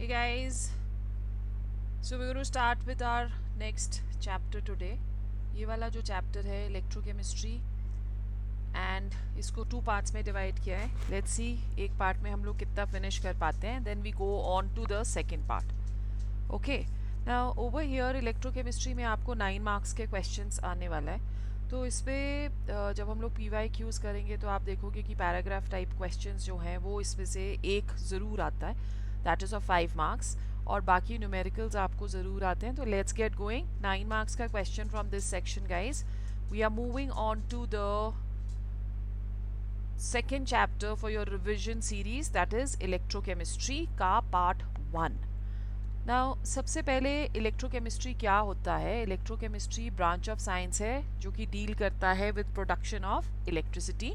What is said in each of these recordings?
Hey guys, so we're going to start with our next chapter today. ये वाला जो chapter है electrochemistry and इसको 2 पार्ट्स में डिवाइड किया है. लेट्स सी एक पार्ट में हम लोग कितना फिनिश कर पाते हैं, then we go on to the second part. Okay, now over here electrochemistry में आपको 9 मार्क्स के क्वेश्चंस आने वाला है. तो इस पर जब हम लोग PYQs करेंगे तो आप देखोगे कि पैराग्राफ टाइप क्वेश्चंस जो हैं वो इसमें से एक ज़रूर आता है, दैट इज़ ऑफ 5 मार्क्स, और बाकी न्यूमेरिकल्स आपको ज़रूर आते हैं. तो लेट्स गेट गोइंग. 9 मार्क्स का question from this section guys. We are moving on to the second chapter for your revision series, that is electrochemistry का पार्ट 1. नाउ सबसे पहले इलेक्ट्रोकेमिस्ट्री क्या होता है. इलेक्ट्रोकेमिस्ट्री ब्रांच ऑफ साइंस है जो कि डील करता है विद प्रोडक्शन ऑफ इलेक्ट्रिसिटी.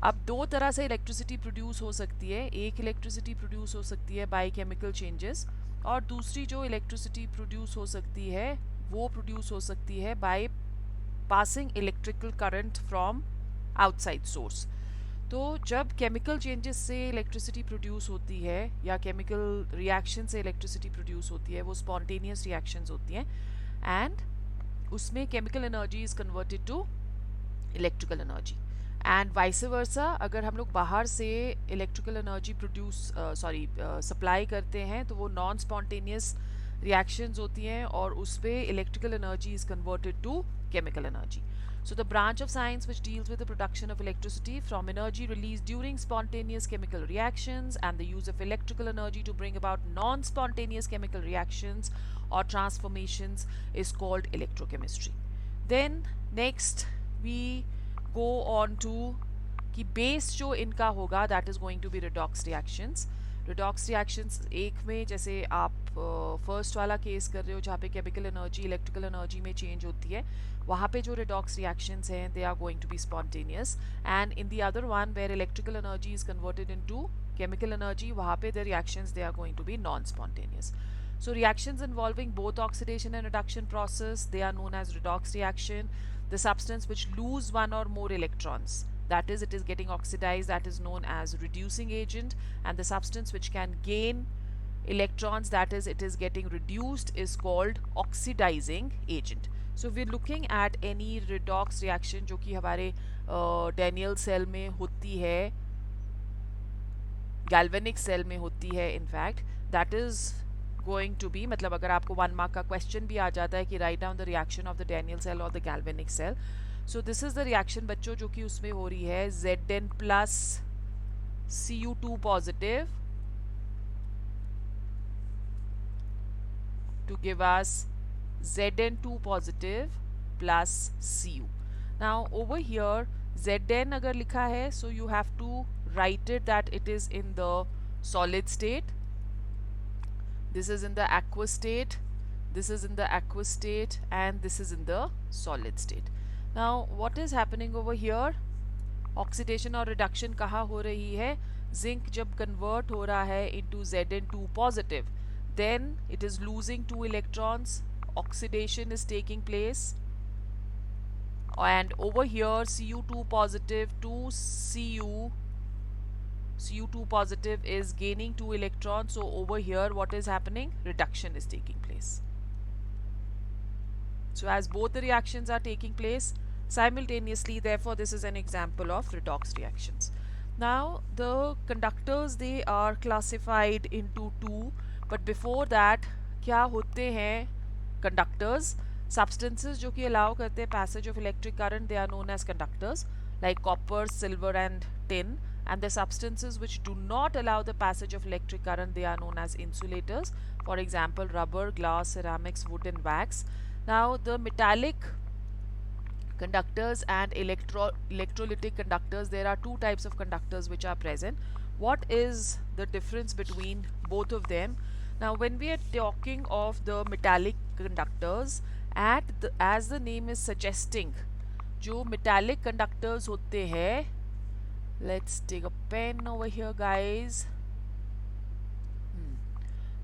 अब 2 तरह से इलेक्ट्रिसिटी प्रोड्यूस हो सकती है. एक इलेक्ट्रिसिटी प्रोड्यूस हो सकती है बाय केमिकल चेंजेस, और दूसरी जो इलेक्ट्रिसिटी प्रोड्यूस हो सकती है वो प्रोड्यूस हो सकती है by passing electrical current from outside source. तो जब केमिकल चेंजेस से इलेक्ट्रिसिटी प्रोड्यूस होती है या केमिकल रिएक्शन से इलेक्ट्रिसिटी प्रोड्यूस होती है, वो स्पॉन्टेनियस रिएक्शंस होती हैं एंड उसमें chemical energy is converted to electrical energy. And vice versa, अगर हम लोग बाहर से इलेक्ट्रिकल एनर्जी सप्लाई करते हैं तो वो नॉन स्पॉन्टेनियस रिएक्शंस होती हैं और उस पर electrical energy is converted to chemical energy. So the branch of science which deals with the production of electricity from energy released during spontaneous chemical reactions and the use of electrical energy to bring about non-spontaneous chemical reactions or transformations is called electrochemistry. Then next we go on to कि base जो इनका होगा that is going to be redox reactions. Redox reactions एक में जैसे आप first वाला case कर रहे हो जहाँ पे केमिकल एनर्जी इलेक्ट्रिकल एनर्जी में चेंज होती है, वहाँ पे जो रिडॉक्स रिएक्शंस हैं they are going to be spontaneous. And in the other one where electrical energy is converted into chemical energy, वहाँ पे the reactions they are going to be non spontaneous. So reactions involving both oxidation and reduction process, they are known as redox reaction. The substance which lose one or more electrons, that is it is getting oxidized, that is known as reducing agent. And the substance which can gain electrons, that is it is getting reduced, is called oxidizing agent. So we're looking at any redox reaction जो कि हमारे Daniell cell में होती है, galvanic cell में होती है in fact, that is going to be, मतलब अगर आपको 1 मार्क का क्वेश्चन भी आ जाता है कि write down the reaction of the Daniell cell और the galvanic cell. So this is the reaction बच्चों जो कि उसमें हो रही है Zn plus Cu2 positive to give us Zn2 positive plus Cu. Now over here Zn अगर लिखा है, so you have to write it that it is in the solid state. This is in the aqueous state, this is in the aqueous state, and this is in the solid state. Now what is happening over here? Oxidation और reduction कहाँ हो रही है? Zinc जब convert हो रहा है into Zn2 positive, then it is losing 2 electrons, oxidation is taking place, and over here Cu2 positive to Cu2 positive is gaining 2 electrons. So over here what is happening? Reduction is taking place. So as both the reactions are taking place simultaneously, therefore this is an example of redox reactions. Now the conductors, they are classified into 2, but before that क्या होते हैं conductors? Substances जो कि allow करते हैं passage of electric current, they are known as conductors, like copper, silver and tin. And the substances which do not allow the passage of electric current, they are known as insulators. For example, rubber, glass, ceramics, wood and wax. Now the metallic conductors and electrolytic conductors, there are 2 types of conductors which are present. What is the difference between both of them? Now when we are talking of the metallic conductors, as the name is suggesting, जो metallic conductors होते हैं, let's take a pen over here guys.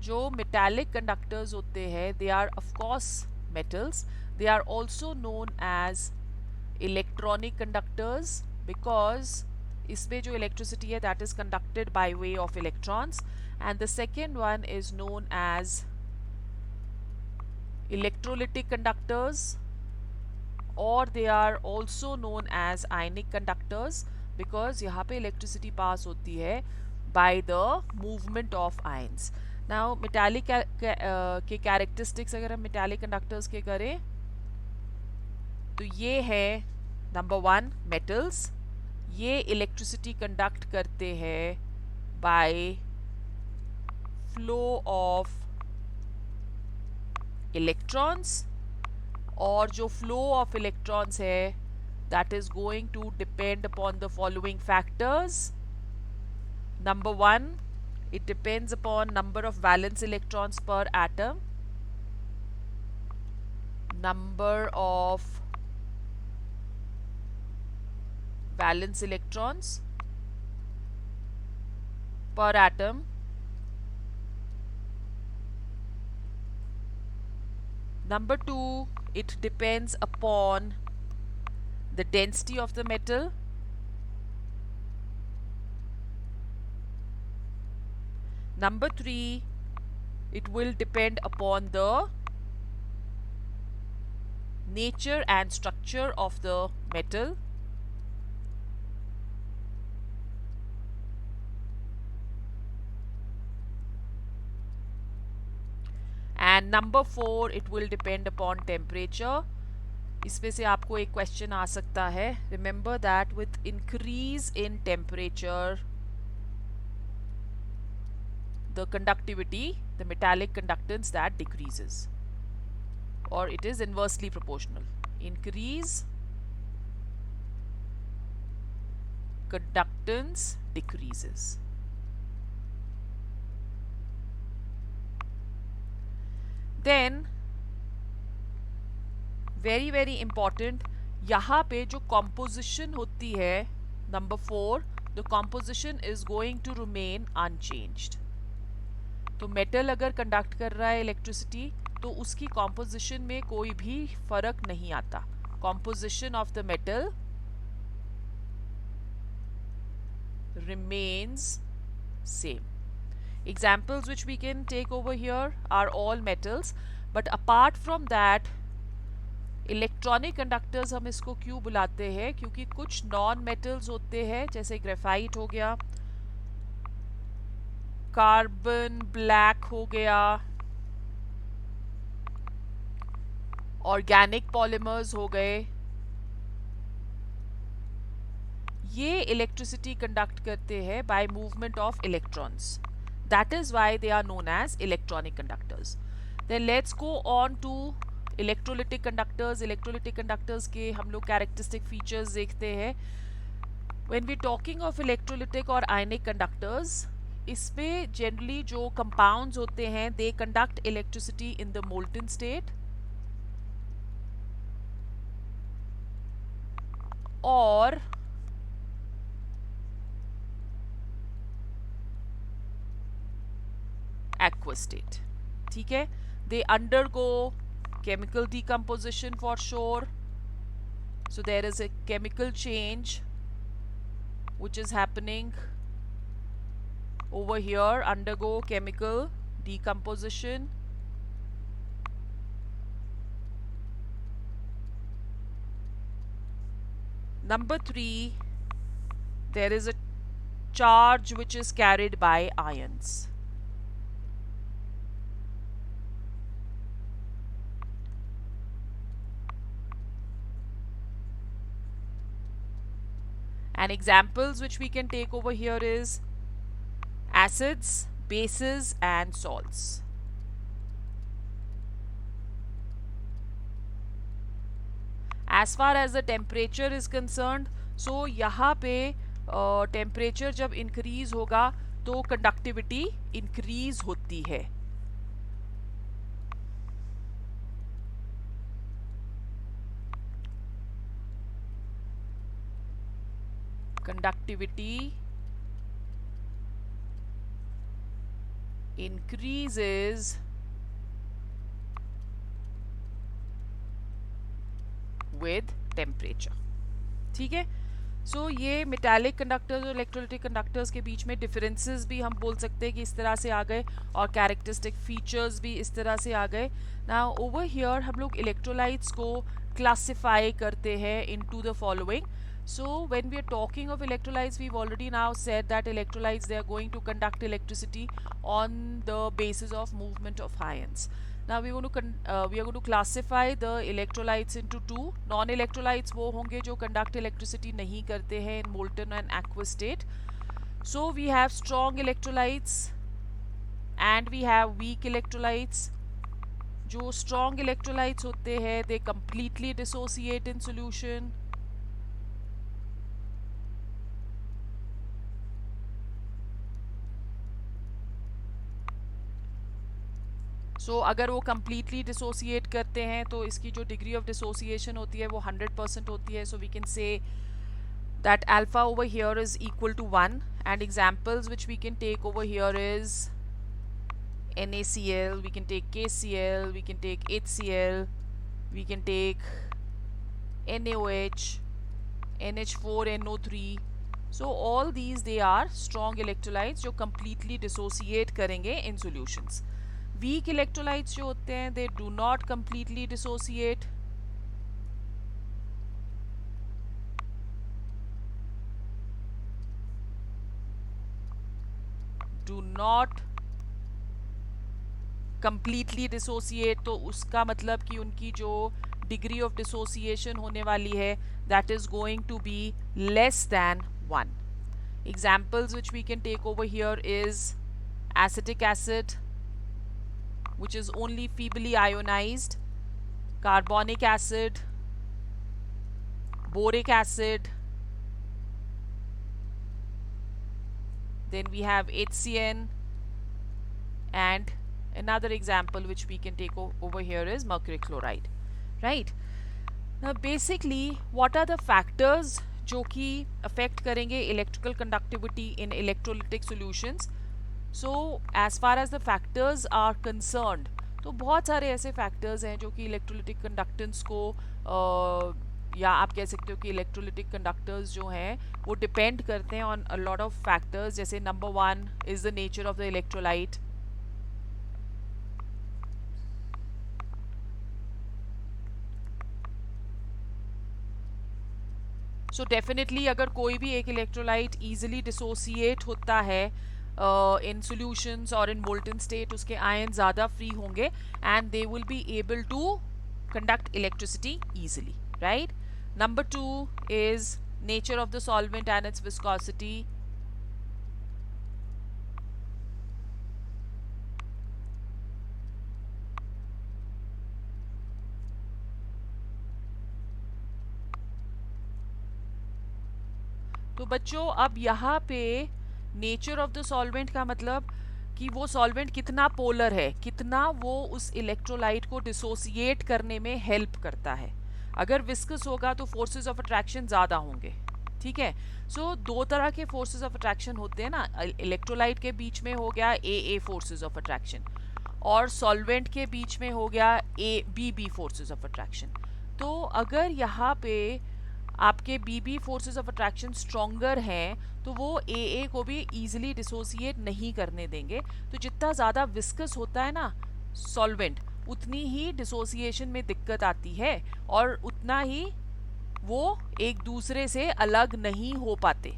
जो metallic conductors होते हैं, they are of course metals. They are also known as electronic conductors because इसमें जो electricity है that is conducted by way of electrons, and the second one is known as electrolytic conductors, or they are also known as ionic conductors because यहाँ पे electricity pass होती है by the movement of ions. Now metallic के characteristics अगर हम metallic conductors के करें तो ये है नंबर 1 metals. ये electricity conduct करते हैं by flow of electrons, और जो फ्लो ऑफ इलेक्ट्रॉन्स है that is going to depend upon the following factors. Number 1, it depends upon number of valence electrons per atom, number of valence electrons per atom, number 2, it depends upon the density of the metal, number 3, it will depend upon the nature and structure of the metal, and number 4, it will depend upon temperature. इसमें से आपको एक question आ सकता है. Remember that with increase in temperature the conductivity, the metallic conductance, that decreases, or it is inversely proportional. Increase conductance decreases. Then very important, यहाँ पे जो composition होती है number 4, the composition is going to remain unchanged. तो metal अगर conduct कर रहा है इलेक्ट्रिसिटी तो उसकी कॉम्पोजिशन में कोई भी फर्क नहीं आता. Composition of the metal remains same. Examples which we can take over here are all metals, but apart from that electronic conductors हम इसको क्यों बुलाते हैं, क्योंकि कुछ नॉन मेटल्स होते हैं जैसे ग्रेफाइट हो गया, कार्बन ब्लैक हो गया, ऑर्गेनिक पॉलीमर्स हो गए, ये इलेक्ट्रिसिटी कंडक्ट करते हैं by movement of electrons. That is why they are known as electronic conductors. Then let's go on to electrolytic conductors. Electrolytic conductors के हम लोग कैरेक्टरिस्टिक फीचर्स देखते हैं. When we talking of electrolytic और ionic conductors, इसमें generally जो compounds होते हैं they conduct electricity in the molten state, और aqueous state. ठीक है, they undergo chemical decomposition for sure, so there is a chemical change which is happening over here. Undergo chemical decomposition, number 3, there is a charge which is carried by ions. And examples which we can take over here is acids, bases and salts. As far as the temperature is concerned, so यहाँ पे temperature जब increase होगा तो conductivity increase होती है. Conductivity increases with temperature. ठीक है, सो ये मेटालिक कंडक्टर्स और इलेक्ट्रोलिटिक कंडक्टर्स के बीच में डिफरेंसेस भी हम बोल सकते हैं कि इस तरह से आ गए, और कैरेक्टरिस्टिक फीचर्स भी इस तरह से आ गए. नाउ ओवर हियर हम लोग इलेक्ट्रोलाइट्स को क्लासिफाई करते हैं into the following. So when we are talking of electrolytes, we've already now said that electrolytes, they are going to conduct electricity on the basis of movement of ions. Now we are going to classify the electrolytes into two. Non-electrolytes वो होंगे जो conduct electricity नहीं करते हैं in molten and aqueous state. So we have strong electrolytes and we have weak electrolytes. जो strong electrolytes होते हैं, they completely dissociate in solution. सो अगर वो कम्प्लीटली डिसोसिएट करते हैं तो इसकी जो डिग्री ऑफ डिसोसिएशन होती है वो 100% होती है. So we can say that alpha over here is equal to 1, and examples which we can take over here is NaCl, we can take KCl, we can take HCl, we can take NaOH, NH4NO3. so all these, they are strong electrolytes जो completely dissociate करेंगे in solutions. weak electrolytes जो होते हैं, they do not completely dissociate. do not completely dissociate, तो उसका मतलब कि उनकी जो डिग्री ऑफ डिसोसिएशन होने वाली है, that is going to be less than 1. examples which we can take over here is acetic acid, which is only feebly ionized, carbonic acid, boric acid, then we have HCN, and another example which we can take over here is mercury chloride, right? Now basically what are the factors जो कि affect करेंगे electrical conductivity in electrolytic solutions? So as far as the factors are concerned, तो बहुत सारे ऐसे factors हैं जो कि electrolytic conductance को या आप कह सकते हो कि electrolytic conductors जो हैं वो depend करते हैं on a lot of factors. जैसे number 1 is the nature of the electrolyte. So definitely अगर कोई भी एक electrolyte easily dissociate होता है in solutions or in molten state, उसके ions ज़्यादा free होंगे and they will be able to conduct electricity easily, right? Number 2 is nature of the solvent and its viscosity. तो बच्चों अब यहाँ पे नेचर ऑफ द सॉल्वेंट का मतलब कि वो सॉल्वेंट कितना पोलर है, कितना वो उस इलेक्ट्रोलाइट को डिसोसिएट करने में हेल्प करता है. अगर विस्कस होगा तो फोर्सेस ऑफ अट्रैक्शन ज़्यादा होंगे, ठीक है. सो दो तरह के फोर्सेस ऑफ अट्रैक्शन होते हैं ना, इलेक्ट्रोलाइट के बीच में हो गया ए फोर्सेस ऑफ अट्रैक्शन और सॉल्वेंट के बीच में हो गया बी फोर्सेस ऑफ अट्रैक्शन. तो अगर यहाँ पे आपके B forces of attraction stronger हैं तो वो ए को भी ईजिली डिसोसिएट नहीं करने देंगे. तो जितना ज़्यादा विस्कस होता है ना सॉल्वेंट, उतनी ही डिसोसिएशन में दिक्कत आती है और उतना ही वो एक दूसरे से अलग नहीं हो पाते,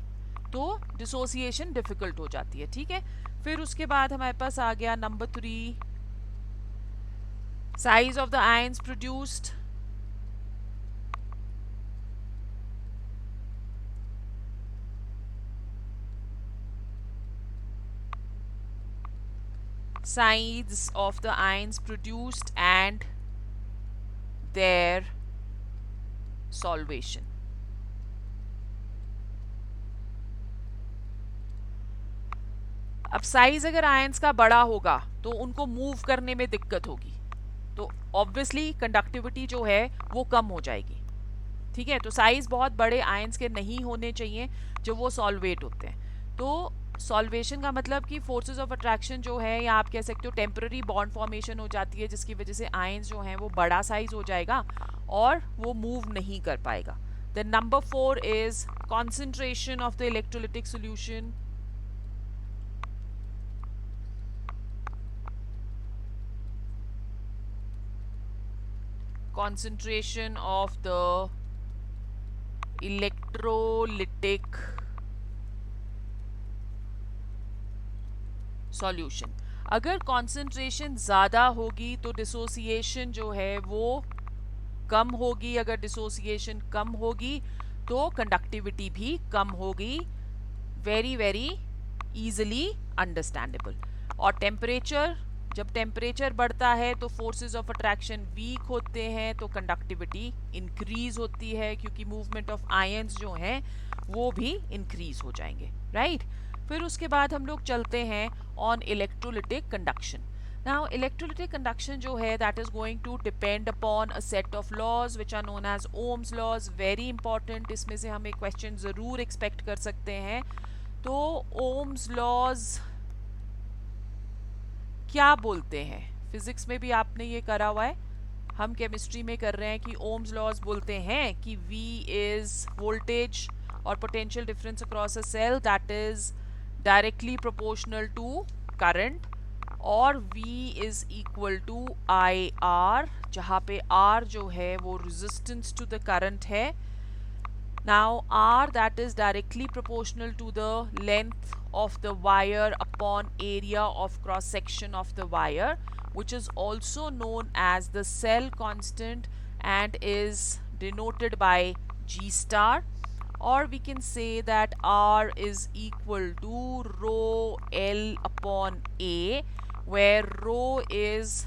तो डिसोसिएशन डिफ़िकल्ट हो जाती है, ठीक है. फिर उसके बाद हमारे पास आ गया number 3, size of the ions produced. size of the ions produced and their solvation. अब साइज अगर आयंस का बड़ा होगा तो उनको मूव करने में दिक्कत होगी, तो ऑब्वियसली कंडक्टिविटी जो है वो कम हो जाएगी, ठीक है. तो साइज बहुत बड़े आयंस के नहीं होने चाहिए जो वो सॉल्वेट होते हैं. तो सॉल्वेशन का मतलब कि फोर्सेस ऑफ अट्रैक्शन जो है, या आप कह सकते हो टेम्पररी बॉन्ड फॉर्मेशन हो जाती है जिसकी वजह से आयंस जो हैं वो बड़ा साइज हो जाएगा और वो मूव नहीं कर पाएगा. Then number 4 is concentration of the electrolytic solution. Concentration of the electrolytic solution. अगर कॉन्सेंट्रेशन ज़्यादा होगी तो डिसोसिएशन जो है वो कम होगी. अगर डिसोसिएशन कम होगी तो कंडक्टिविटी भी कम होगी. Very very easily understandable. और टेम्परेचर, जब टेम्परेचर बढ़ता है तो फोर्सेस ऑफ अट्रैक्शन वीक होते हैं तो कंडक्टिविटी इंक्रीज होती है, क्योंकि मूवमेंट ऑफ आयंस जो हैं वो भी इंक्रीज हो जाएंगे. राइट. फिर उसके बाद हम लोग चलते हैं on electrolytic conduction. Now electrolytic conduction जो है that is going to depend upon a set of laws which are known as Ohm's laws. Very important. इसमें से हम एक क्वेश्चन ज़रूर एक्सपेक्ट कर सकते हैं. तो ओम्स लॉज क्या बोलते हैं? फिजिक्स में भी आपने ये करा हुआ है, हम केमिस्ट्री में कर रहे हैं कि ओम्स लॉज बोलते हैं कि V इज वोल्टेज और potential difference across a cell that is directly proportional to current, और V is equal to IR, जहाँ पे R जो है वो रेजिस्टेंस टू द करंट है. Now R that is directly proportional to the length of the wire upon area of cross section of the wire, which is also known as the cell constant and is denoted by G star, or we can say that R is equal to rho L upon A, where rho is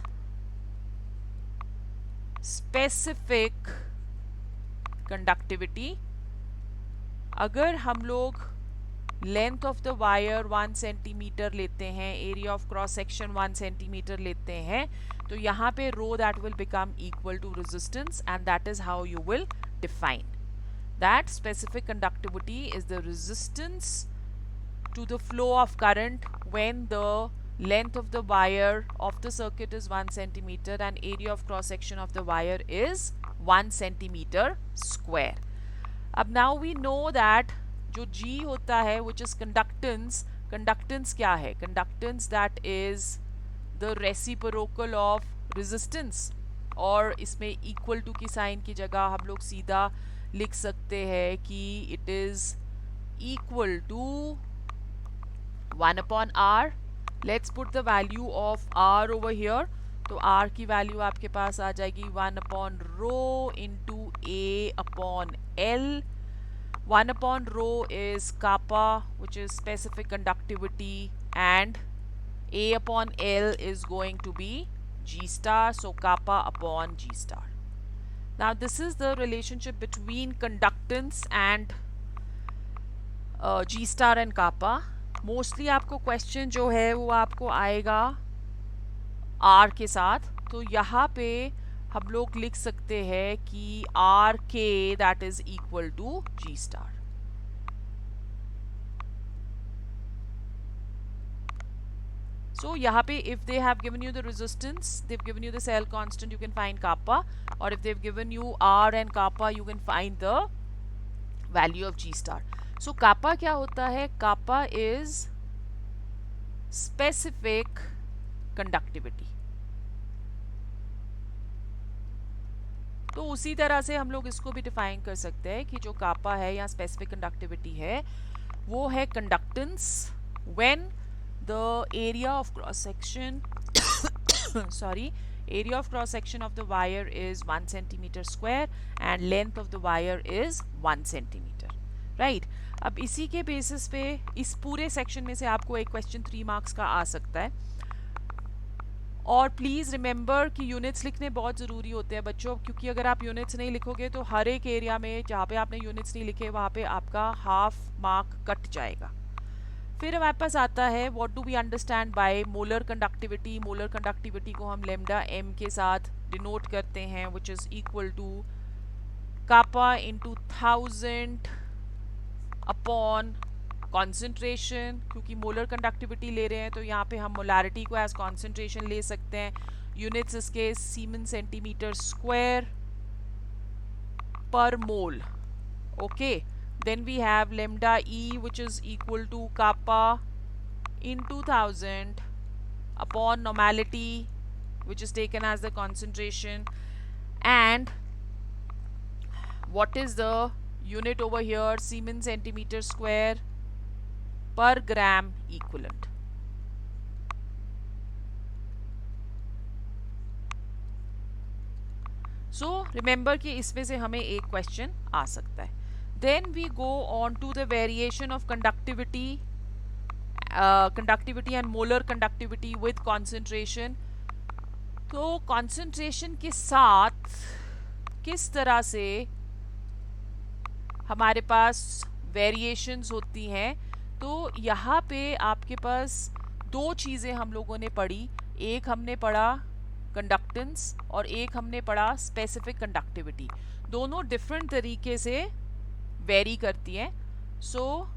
specific conductivity. अगर हम लोग length of the wire 1 centimetre लेते हैं, area of cross section 1 centimetre लेते हैं, तो यहाँ पे rho that will become equal to resistance, and that is how you will define that specific conductivity is the resistance to the flow of current when the length of the wire of the circuit is 1 centimeter and area of cross section of the wire is 1 centimeter square. अब now we know that जो G होता है which is conductance. conductance क्या है? conductance that is the reciprocal of resistance, और इसमें equal to की sign की जगह हम लोग सीधा लिख सकते हैं कि it is equal to 1 upon R. Let's put the value of R over here. तो R की वैल्यू आपके पास आ जाएगी 1 upon rho into A upon L. 1 upon rho is kappa, which is specific conductivity, and A upon L is going to be G star, so kappa upon G star. Now this is the relationship between conductance and G star and kappa. Mostly आपको question जो है वो आपको आएगा R के साथ, तो यहाँ पे हम लोग लिख सकते हैं कि आर के that is equal to G star. So यहाँ पे if they have given you the resistance, they've given you the cell constant, you can find kappa, or if they've given you R and kappa, you can find the value of G star. So kappa क्या होता है? Kappa is specific conductivity. तो उसी तरह से हम लोग इसको भी डिफाइन कर सकते हैं कि जो kappa है या specific conductivity है वो है conductance when the area of cross section sorry, area of cross section of the wire is 1 centimeter square and length of the wire is 1 centimeter. Right. अब इसी के बेसिस पे इस पूरे सेक्शन में से आपको एक क्वेश्चन 3 मार्क्स का आ सकता है. और प्लीज़ रिमेंबर कि यूनिट्स लिखने बहुत ज़रूरी होते हैं बच्चों, क्योंकि अगर आप यूनिट्स नहीं लिखोगे तो हर एक एरिया में जहाँ पे आपने यूनिट्स नहीं लिखे वहाँ पे आपका हाफ मार्क कट जाएगा. फिर हमारे पास आता है what do we understand by molar conductivity. Molar conductivity को हम लेमडा एम के साथ डिनोट करते हैं which is equal to kappa into 1000 upon concentration. क्योंकि मोलर कंडक्टिविटी ले रहे हैं तो यहाँ पे हम मोलारिटी को एज कॉन्सेंट्रेशन ले सकते हैं. यूनिट्स इसके सीमेन सेंटीमीटर स्क्वायर पर मोल. Okay, then we have lambda E, which is equal to kappa into 1000 upon normality, which is taken as the concentration, and what is the unit over here? Siemens centimeter square per gram equivalent. So remember कि इसमें से हमें एक question आ सकता है. Then we go on to the variation of conductivity and molar conductivity with concentration. तो concentration के साथ किस तरह से हमारे पास वेरिएशंस होती हैं. तो यहाँ पे आपके पास दो चीज़ें हम लोगों ने पढ़ी. एक हमने पढ़ा कंडक्टेंस और एक हमने पढ़ा स्पेसिफिक कंडक्टिविटी. दोनों डिफरेंट तरीके से वेरी करती हैं. सो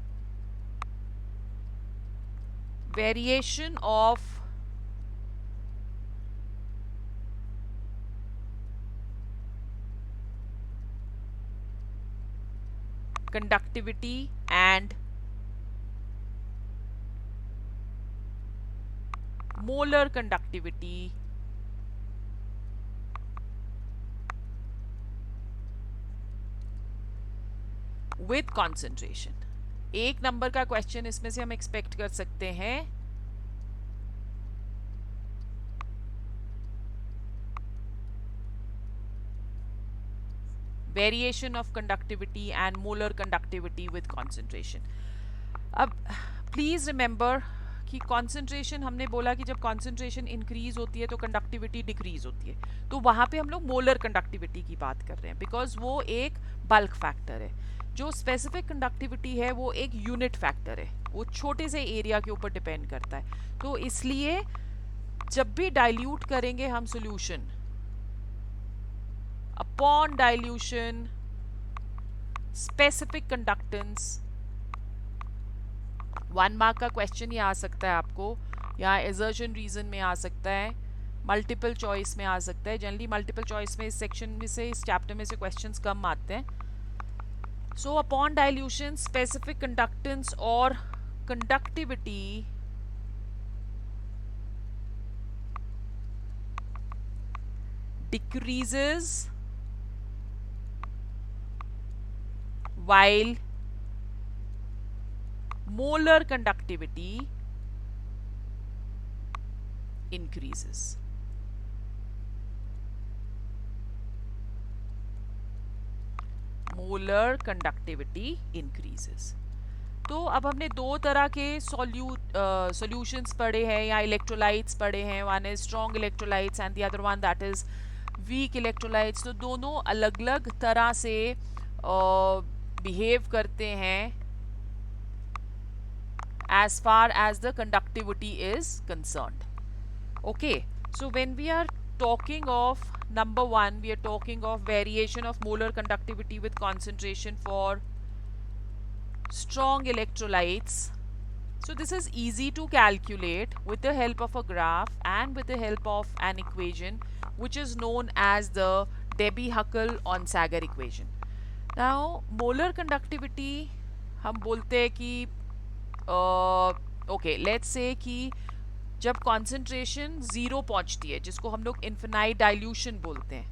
variation of conductivity and molar conductivity with concentration. एक नंबर का क्वेश्चन इसमें से हम एक्सपेक्ट कर सकते हैं. Variation of conductivity and molar conductivity with concentration. अब प्लीज रिमेंबर कि कॉन्सेंट्रेशन हमने बोला कि जब कॉन्सेंट्रेशन इंक्रीज होती है तो कंडक्टिविटी डिक्रीज होती है. तो वहां पे हम लोग मोलर कंडक्टिविटी की बात कर रहे हैं बिकॉज वो एक बल्क फैक्टर है. जो स्पेसिफिक कंडक्टिविटी है वो एक यूनिट फैक्टर है. वो छोटे से एरिया के ऊपर डिपेंड करता है. तो इसलिए जब भी डाइल्यूट करेंगे हम solution, upon dilution specific conductance, 1 mark का क्वेश्चन ये आ सकता है आपको, या assertion reason में आ सकता है, मल्टीपल चॉइस में आ सकता है. जनरली मल्टीपल चॉइस में इस सेक्शन में से, इस चैप्टर में से क्वेश्चंस कम आते हैं. So upon dilution specific conductance और conductivity decreases while molar conductivity increases. Molar conductivity increases. तो अब हमने दो तरह के सॉल्यूशंस पढ़े हैं या इलेक्ट्रोलाइट्स पढ़े हैं. One is strong electrolytes and the other one that is weak electrolytes. तो दोनों अलग अलग तरह से बिहेव करते हैं as far as the conductivity is concerned. Okay, so when we are talking of number one, we are talking of variation of molar conductivity with concentration for strong electrolytes. So this is easy to calculate with the help of a graph and with the help of an equation which is known as the Debye-Huckel-Onsager equation. Now molar conductivity हम बोलते हैं कि okay let's say कि जब concentration zero पहुंचती है, जिसको हम लोग इन्फिनाइट डाइल्यूशन बोलते हैं,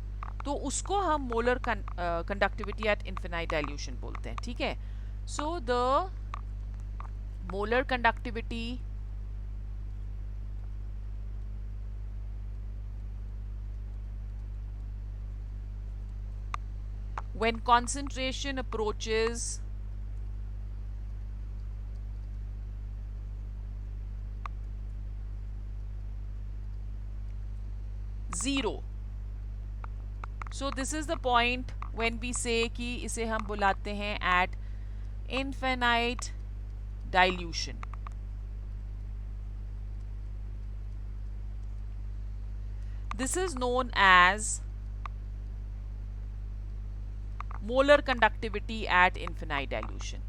तो उसको हम molar conductivity at infinite dilution बोलते हैं. ठीक है. So the molar conductivity when concentration approaches 0. So this is the point when we say कि इसे हम बुलाते हैं at infinite dilution. This is known as molar conductivity at infinite dilution.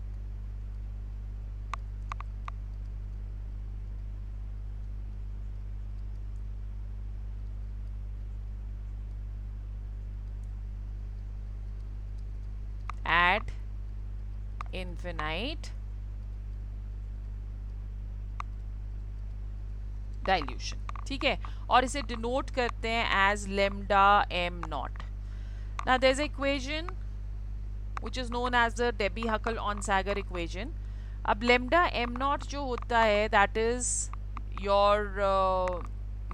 At infinite dilution, ठीक है, और इसे डिनोट करते हैं as lambda m nought. Now there is equation which is known as the Debye-Huckel-Onsager equation. अब lambda m naught जो होता है that is your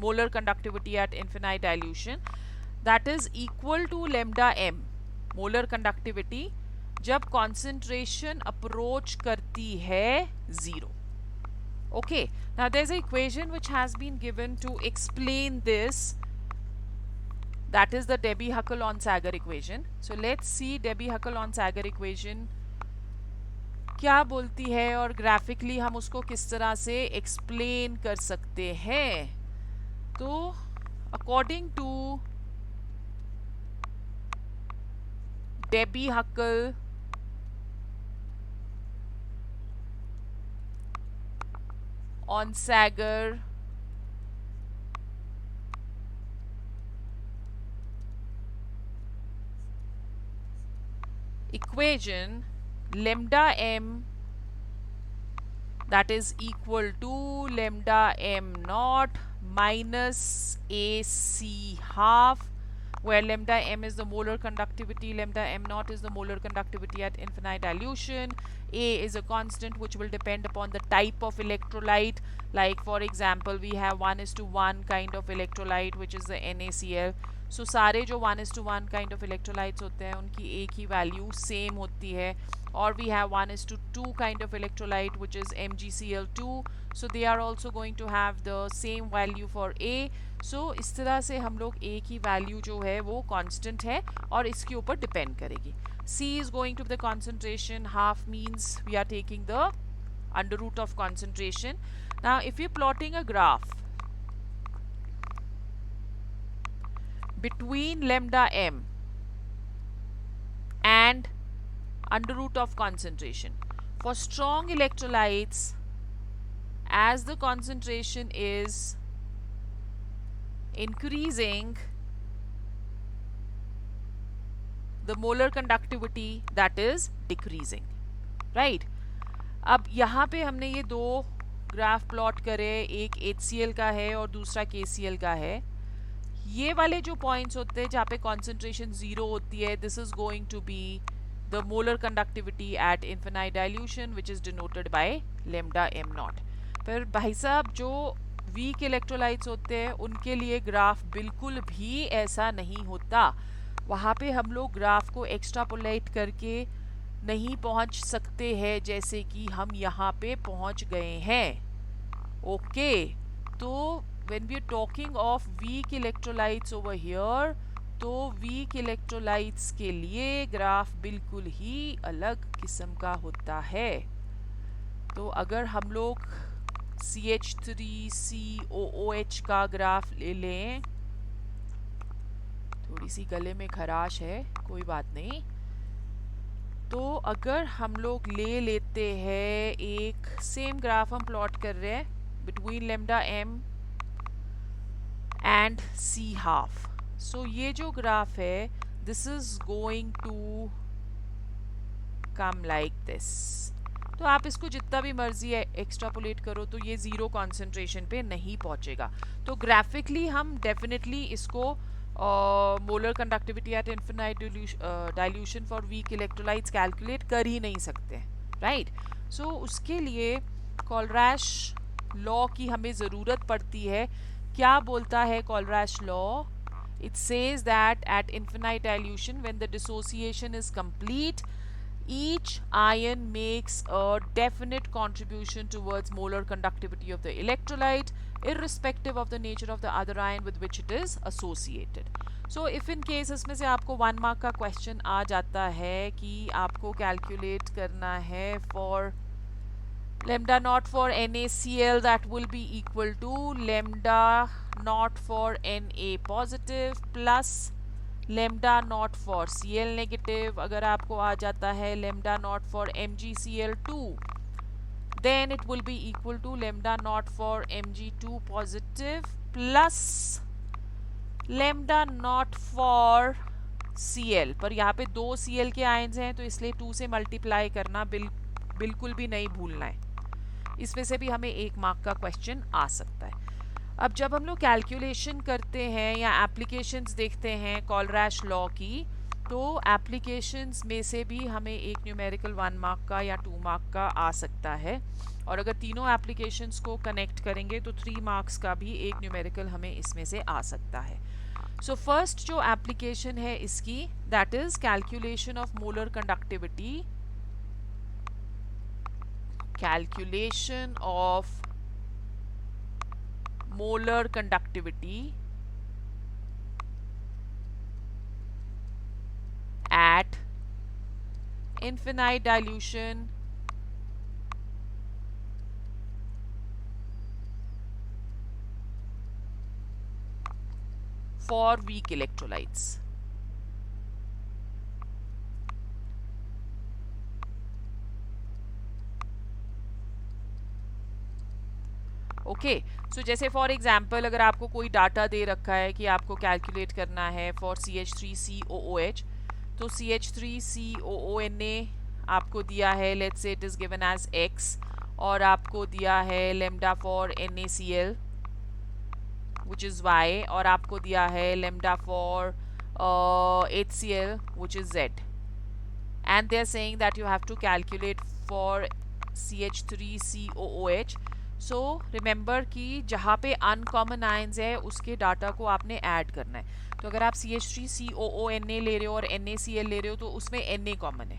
molar conductivity at infinite dilution, that is equal to lambda m molar conductivity जब concentration approach करती है 0. Okay, now there's an equation which has been given to explain this. That is the Debye-Huckel-Onsager equation. So let's see Debye-Huckel-Onsager equation क्या बोलती है और graphically हम उसको किस तरह से एक्सप्लेन कर सकते हैं. तो according to Debye-Huckel-Onsager equation, lambda m that is equal to lambda m naught minus AC half, where lambda m is the molar conductivity, lambda m naught is the molar conductivity at infinite dilution, A is a constant which will depend upon the type of electrolyte. Like for example we have 1:1 kind of electrolyte which is the NaCl. So सारे जो 1:1 kind of electrolytes होते हैं उनकी एक ही value same होती है. और we have 1:2 kind of electrolyte which is MgCl2. So they are also going to have the same value for A. So इस तरह से हम लोग A की वैल्यू जो है वो कांस्टेंट है और इसके ऊपर डिपेंड करेगी. C is going to be the concentration, half means we are taking the under root of concentration. Now if you're plotting a graph between lambda m and under root of concentration, for strong electrolytes, as the concentration is increasing, the molar conductivity that is decreasing, right? अब यहाँ पे हमने ये दो graph plot करे, एक HCl का है और दूसरा KCl का है. ये वाले जो पॉइंट्स होते हैं जहाँ पे कॉन्सेंट्रेशन 0 होती है, this is going to be the molar conductivity at infinite dilution which is denoted by lambda m nought. फिर भाई साहब जो वीक इलेक्ट्रोलाइट्स होते हैं उनके लिए ग्राफ बिल्कुल भी ऐसा नहीं होता. वहाँ पे हम लोग ग्राफ को एक्स्ट्रापोलेट करके नहीं पहुँच सकते हैं जैसे कि हम यहाँ पे पहुँच गए हैं. ओके, तो when we are talking of weak electrolytes over here, तो weak electrolytes के लिए ग्राफ बिल्कुल ही अलग किस्म का होता है. तो अगर हम लोग CH3COOH का ग्राफ ले लें, थोड़ी सी गले में खराश है, कोई बात नहीं. तो अगर हम लोग ले लेते हैं एक सेम ग्राफ हम प्लॉट कर रहे हैं between lambda m and C half. So ये जो ग्राफ है, this is going to come like this. तो आप इसको जितना भी मर्जी एक्स्ट्रापोलेट करो तो ये जीरो कॉन्सेंट्रेशन पे नहीं पहुंचेगा. तो ग्राफिकली हम डेफिनेटली इसको molar conductivity at infinite dilution for weak electrolytes calculate कर ही नहीं सकते, राइट? सो उसके लिए कॉलरैश लॉ की हमें ज़रूरत पड़ती है. क्या बोलता है कॉलरैश law? It says that at infinite dilution, when the dissociation is complete, each ion makes a definite contribution towards molar conductivity of the electrolyte, irrespective of the nature of the other ion with which it is associated. So if in case इसमें से आपको 1 mark का question आ जाता है कि आपको calculate करना है for lambda naught for NaCl, that will be equal to lambda naught for Na positive plus lambda naught for Cl negative. अगर आपको आ जाता है lambda naught for MgCl2, then it will be equal to lambda naught for Mg2 positive plus lambda naught for Cl, पर यहाँ पे 2 Cl के ions हैं तो इसलिए 2 से मल्टीप्लाई करना बिल्कुल भी नहीं भूलना है। इसमें से भी हमें 1 मार्क का क्वेश्चन आ सकता है। अब जब हम लोग कैलकुलेशन करते हैं या एप्लीकेशंस देखते हैं कॉलरैश लॉ की, तो एप्लीकेशंस में से भी हमें एक न्यूमेरिकल 1 मार्क का या 2 मार्क का आ सकता है, और अगर तीनों एप्लीकेशंस को कनेक्ट करेंगे तो 3 मार्क्स का भी एक न्यूमेरिकल हमें इसमें से आ सकता है। सो फर्स्ट जो एप्लीकेशन है इसकी, that is calculation of molar conductivity, calculation of molar conductivity at infinite dilution for weak electrolytes. Okay, so जैसे फॉर एग्जांपल अगर आपको कोई डाटा दे रखा है कि आपको कैलकुलेट करना है फॉर CH3COOH, तो CH3COONA आपको दिया है, let's say it is given as X, और आपको दिया है lambda for NaCl which is Y, और आपको दिया है lambda for HCl which is Z, and they are saying that you have to calculate for CH3COOH. So remember कि जहाँ पे अनकॉमन आयंस है उसके डाटा को आपने ऐड करना है। तो अगर आप CH3COONA ले रहे हो और NaCl ले रहे हो तो उसमें Na कॉमन है।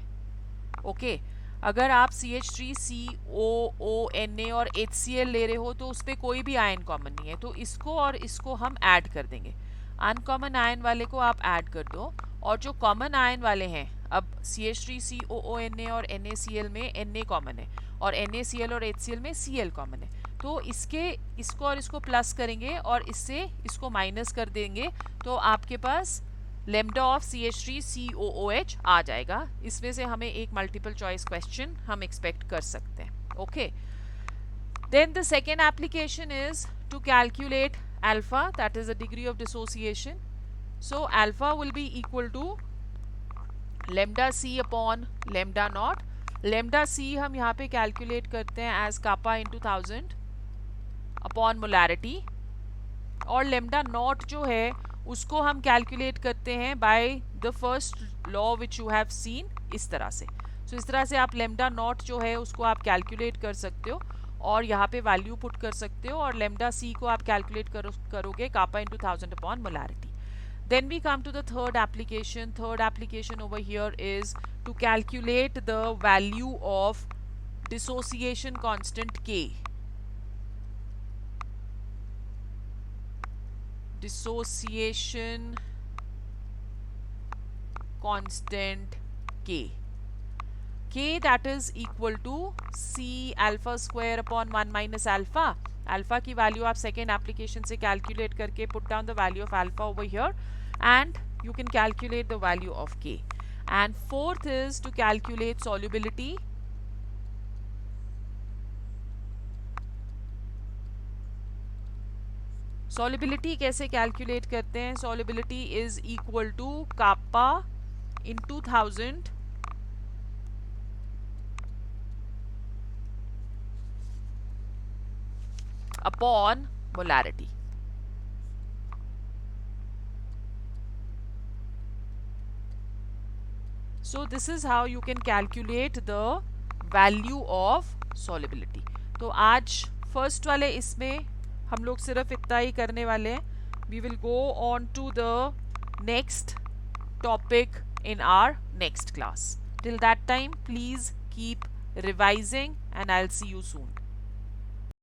ओके, अगर आप CH3COONA और HCl ले रहे हो तो उस पर कोई भी आयन कॉमन नहीं है, तो इसको और इसको हम ऐड कर देंगे। अनकॉमन आयन वाले को आप ऐड कर दो, और जो कॉमन आयन वाले हैं, अब CH3COONA और NaCl में Na कॉमन है और NaCl और HCl में Cl कॉमन है, तो इसको और इसको प्लस करेंगे और इससे इसको माइनस कर देंगे, तो आपके पास लेमडा ऑफ CH3COOH आ जाएगा। इसमें से हमें एक मल्टीपल चॉइस क्वेश्चन हम एक्सपेक्ट कर सकते हैं। Okay, then the second application is to calculate alpha, that is the degree of dissociation. So alpha will be equal to lambda c upon lambda naught. lambda c हम यहाँ पे calculate करते हैं as kappa into 1000 upon molarity, और lambda naught जो है उसको हम कैलकुलेट करते हैं by the first law which you have seen, इस तरह से। So इस तरह से आप lambda naught जो है उसको आप कैलकुलेट कर सकते हो और यहाँ पे वैल्यू पुट कर सकते हो, और लेमडा सी को आप कैलकुलेट करोगे kappa into 1000 upon molarity. Then we come to the third application. Third application over here is to calculate the value of dissociation constant K। Dissociation constant K, that is equal to C alpha square upon 1 minus alpha. Alpha की value आप second application से calculate करके put down the value of alpha over here and you can calculate the value of K. And fourth is to calculate solubility. Solubility कैसे calculate करते हैं? Solubility is equal to kappa into 1000 upon molarity. So this is how you can calculate the value of solubility. तो आज first वाले इसमें हम लोग सिर्फ इतना ही करने वाले हैं. We will go on to the next topic in our next class. Till that time, please keep revising and I'll see you soon.